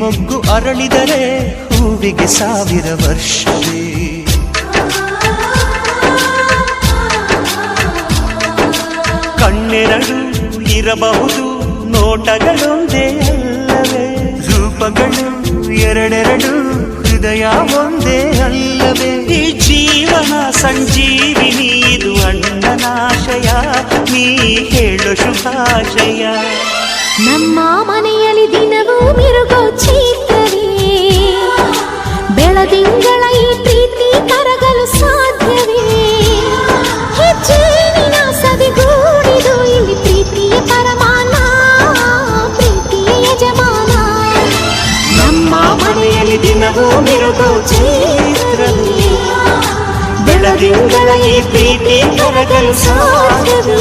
ಮೊಗ್ಗು ಅರಳಿದರೆ ಹೂವಿಗೆ 1000 ವರ್ಷವೇ. ಕಣ್ಣೆರಡು ಇರಬಹುದು ನೋಟಗಳೊಂದೇ ಅಲ್ಲವೇ, ರೂಪಗಳು ಎರಡೆರಡು ಹೃದಯ ಒಂದೇ ಅಲ್ಲವೇ. ಈ ಜೀವನ ಸಂಜೀವಿನಿ ಇದು ಅಣ್ಣನಾಶಯ, ನೀ ಹೇಳು ಶುಭಾಶಯ. ನಮ್ಮ ಮನೆಯಲ್ಲಿ ದಿನವೂ ಮಿರುಗೋ ಚೈತ್ರವೇ, ಬೆಳದಿಂಗಳ ಈ ಪ್ರೀತಿ ಕರಗಲು ಸಾಧ್ಯವೇ. ಹೆಚ್ಚೇನಿನ ಸವಿಗೂಡಿದು ಇಲ್ಲಿ ಪ್ರೀತಿಯ ಪರಮಾನ, ಪ್ರೀತಿಯ ಯಜಮಾನ. ನಮ್ಮ ಮನೆಯಲ್ಲಿ ದಿನವೂ ಮಿರುಗೋ ಚೈತ್ರವೇ, ಬೆಳದಿಂಗಳ ಈ ಪ್ರೀತಿ ಕರಗಲು ಸಾಧ್ಯವೇ.